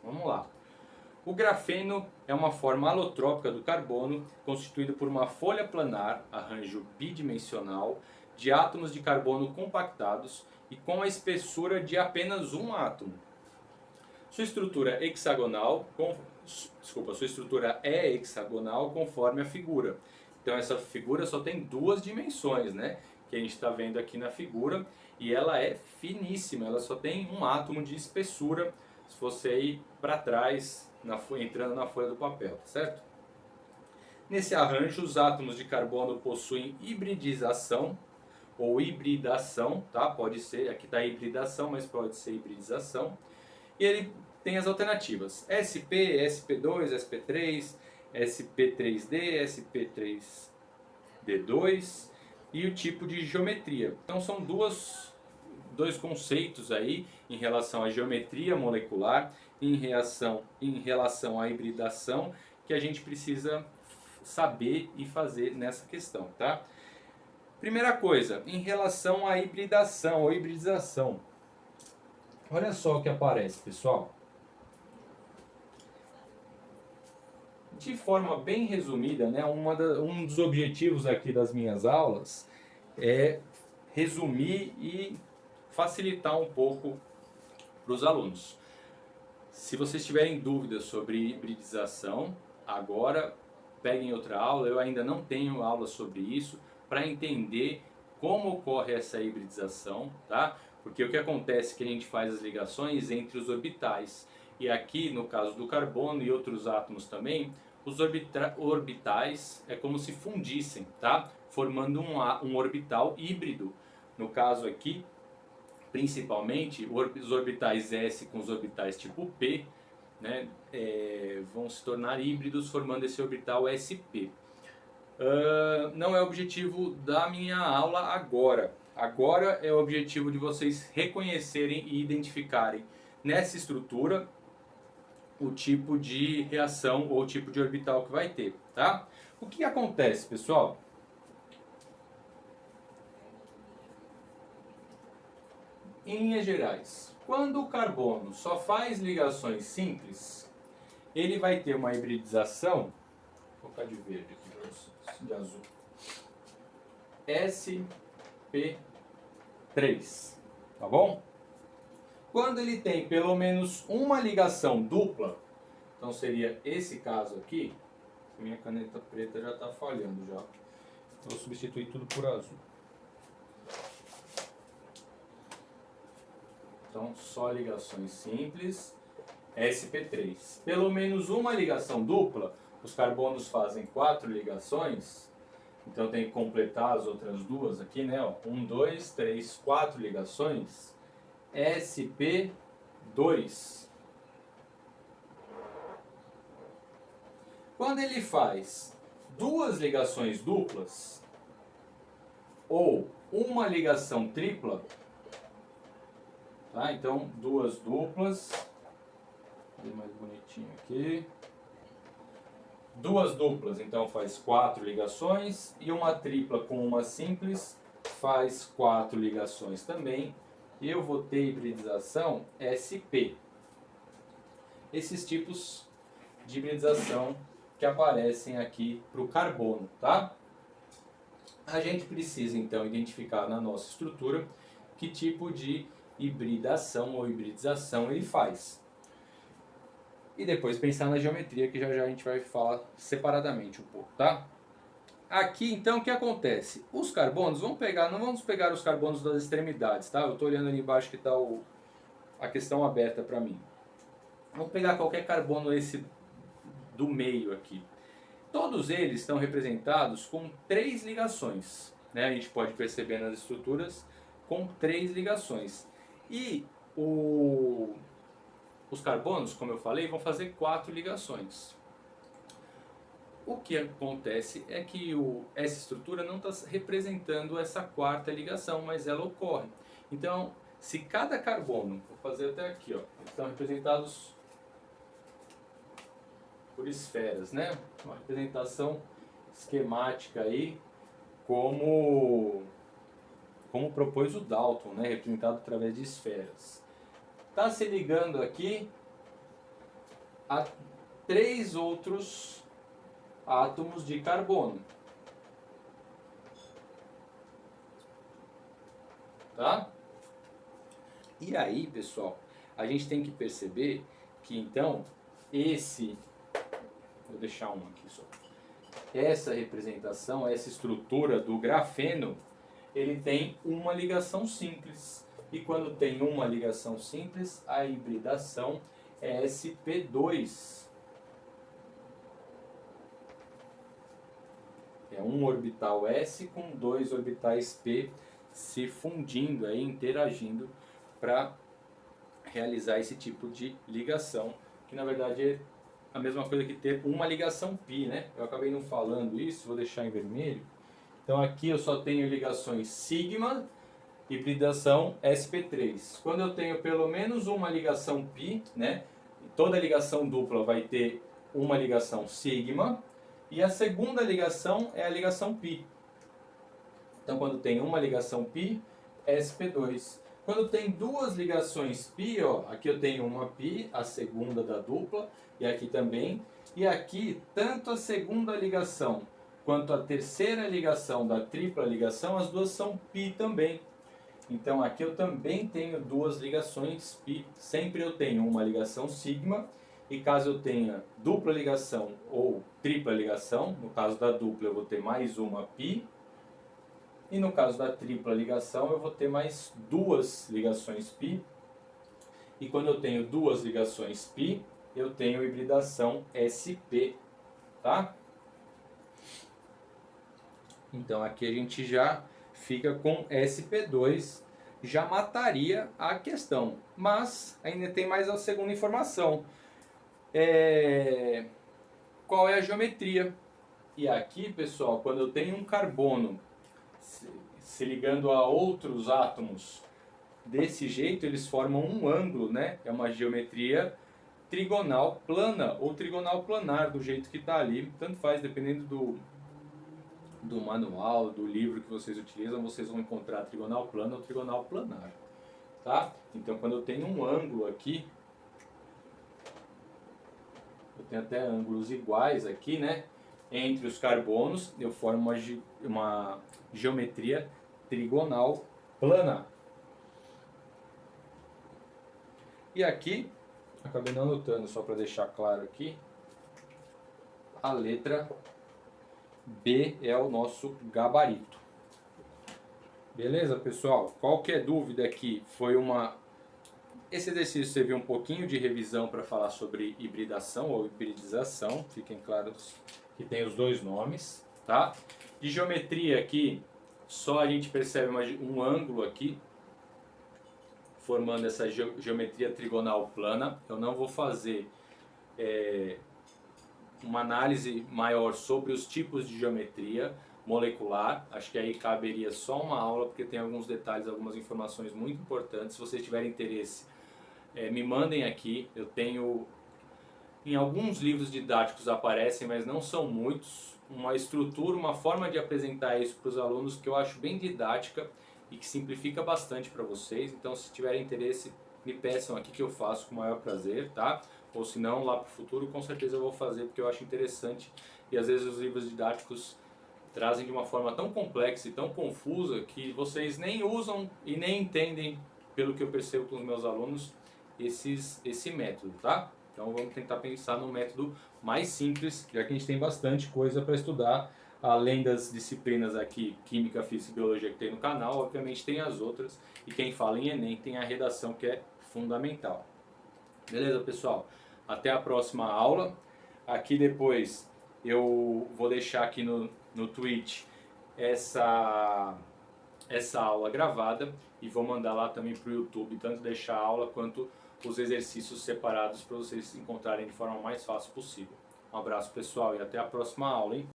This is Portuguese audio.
Vamos lá. O grafeno é uma forma alotrópica do carbono, constituído por uma folha planar, arranjo bidimensional, de átomos de carbono compactados e com a espessura de apenas um átomo. Sua estrutura é hexagonal conforme a figura. Então essa figura só tem duas dimensões, né? Que a gente está vendo aqui na figura, e ela é finíssima, ela só tem um átomo de espessura, se você ir para trás, entrando na folha do papel, tá certo? Nesse arranjo, os átomos de carbono possuem hibridização ou hibridação, tá? Pode ser, aqui está hibridação, mas pode ser hibridização. E ele tem as alternativas: SP, SP2, SP3, SP3D, SP3D2 e o tipo de geometria. Então são dois conceitos aí em relação à geometria molecular, em relação à hibridação, que a gente precisa saber e fazer nessa questão, tá? Primeira coisa, em relação à hibridação ou hibridização. Olha só o que aparece, pessoal. De forma bem resumida, né, um dos objetivos aqui das minhas aulas é resumir e facilitar um pouco para os alunos. Se vocês tiverem dúvidas sobre hibridização, agora peguem outra aula. Eu ainda não tenho aula sobre isso, para entender como ocorre essa hibridização, tá? Porque o que acontece é que a gente faz as ligações entre os orbitais. E aqui, no caso do carbono e outros átomos também, os orbitais é como se fundissem, tá? Formando um orbital híbrido. No caso aqui, principalmente, os orbitais S com os orbitais tipo P, né, vão se tornar híbridos, formando esse orbital sp. Não é o objetivo da minha aula agora. Agora é o objetivo de vocês reconhecerem e identificarem nessa estrutura o tipo de reação ou o tipo de orbital que vai ter, tá? O que acontece, pessoal? Em linhas gerais, quando o carbono só faz ligações simples, ele vai ter uma hibridização, vou colocar de verde aqui para vocês, de azul, sp3, tá bom? Quando ele tem pelo menos uma ligação dupla, então seria esse caso aqui, minha caneta preta já está falhando já, vou substituir tudo por azul. Então, só ligações simples, sp3. Pelo menos uma ligação dupla, os carbonos fazem 4 ligações, então tem que completar as outras duas aqui, né? 1, 2, 3, 4 ligações, sp2. Quando ele faz duas ligações duplas, ou uma ligação tripla, tá? Então, duas duplas, vou ver mais bonitinho aqui. Duas duplas, então faz 4 ligações, e uma tripla com uma simples faz 4 ligações também. Eu vou ter hibridização sp. Esses tipos de hibridização que aparecem aqui para o carbono, tá? A gente precisa então identificar na nossa estrutura que tipo de hibridação ou hibridização ele faz. E depois pensar na geometria, que já já a gente vai falar separadamente um pouco, tá? Aqui então o que acontece? Os carbonos, não vamos pegar os carbonos das extremidades, tá? Eu estou olhando ali embaixo que está a questão aberta para mim. Vamos pegar qualquer carbono esse do meio aqui. Todos eles estão representados com 3 ligações, né? A gente pode perceber nas estruturas com 3 ligações. E os carbonos, como eu falei, vão fazer 4 ligações. O que acontece é que essa estrutura não está representando essa 4ª ligação, mas ela ocorre. Então, se cada carbono, vou fazer até aqui, ó, estão representados por esferas, né? Uma representação esquemática aí, como propôs o Dalton, né? Representado através de esferas. Está se ligando aqui a 3 outros átomos de carbono. Tá? E aí, pessoal, a gente tem que perceber que então vou deixar um aqui só. Essa representação, essa estrutura do grafeno, ele tem uma ligação simples. E quando tem uma ligação simples, a hibridação é sp2. É um orbital S com 2 orbitais p se fundindo, aí, interagindo para realizar esse tipo de ligação, que na verdade é a mesma coisa que ter uma ligação π, né? Eu acabei não falando isso, vou deixar em vermelho. Então aqui eu só tenho ligações sigma, hibridação sp3. Quando eu tenho pelo menos uma ligação π, né? Toda ligação dupla vai ter uma ligação sigma, e a segunda ligação é a ligação π. Então quando tem uma ligação π, sp2. Quando tem duas ligações π, ó, aqui eu tenho uma π, a segunda da dupla, e aqui também. E aqui, tanto a segunda ligação quanto a terceira ligação da tripla ligação, as duas são π também. Então aqui eu também tenho duas ligações π. Sempre eu tenho uma ligação sigma, e caso eu tenha dupla ligação ou tripla ligação, no caso da dupla eu vou ter mais uma π, e no caso da tripla ligação eu vou ter mais duas ligações π. E quando eu tenho duas ligações π, eu tenho hibridação sp, tá? Então aqui a gente já fica com sp2, já mataria a questão. Mas ainda tem mais a segunda informação. Qual é a geometria? E aqui, pessoal, quando eu tenho um carbono se ligando a outros átomos desse jeito, eles formam um ângulo, né? É uma geometria trigonal plana ou trigonal planar, do jeito que está ali. Tanto faz, dependendo do manual, do livro que vocês utilizam, vocês vão encontrar trigonal plana ou trigonal planar. Tá? Então, quando eu tenho um ângulo aqui, eu tenho até ângulos iguais aqui, né? Entre os carbonos, eu formo uma geometria trigonal plana. E aqui, acabei não anotando, só para deixar claro aqui, a letra B é o nosso gabarito. Beleza, pessoal? Qualquer dúvida aqui, esse exercício serviu um pouquinho de revisão para falar sobre hibridação ou hibridização. Fiquem claros que tem os dois nomes, tá? De geometria aqui, só a gente percebe um ângulo aqui, formando essa geometria trigonal plana. Eu não vou fazer uma análise maior sobre os tipos de geometria molecular. Acho que aí caberia só uma aula, porque tem alguns detalhes, algumas informações muito importantes. Se vocês tiverem interesse, me mandem aqui. Eu tenho, em alguns livros didáticos aparecem, mas não são muitos, uma estrutura, uma forma de apresentar isso para os alunos que eu acho bem didática e que simplifica bastante para vocês. Então, se tiverem interesse, me peçam aqui que eu faço com o maior prazer, tá? Ou se não, lá para o futuro, com certeza eu vou fazer, porque eu acho interessante. E às vezes os livros didáticos trazem de uma forma tão complexa e tão confusa que vocês nem usam e nem entendem, pelo que eu percebo com os meus alunos, esse método, tá? Então vamos tentar pensar num método mais simples, já que a gente tem bastante coisa para estudar, além das disciplinas aqui, Química, Física e Biologia que tem no canal, obviamente tem as outras, e quem fala em Enem tem a redação, que é fundamental. Beleza, pessoal? Até a próxima aula. Aqui depois eu vou deixar aqui no Twitch essa aula gravada e vou mandar lá também para o YouTube, tanto deixar a aula quanto os exercícios separados para vocês encontrarem de forma mais fácil possível. Um abraço, pessoal, e até a próxima aula, hein?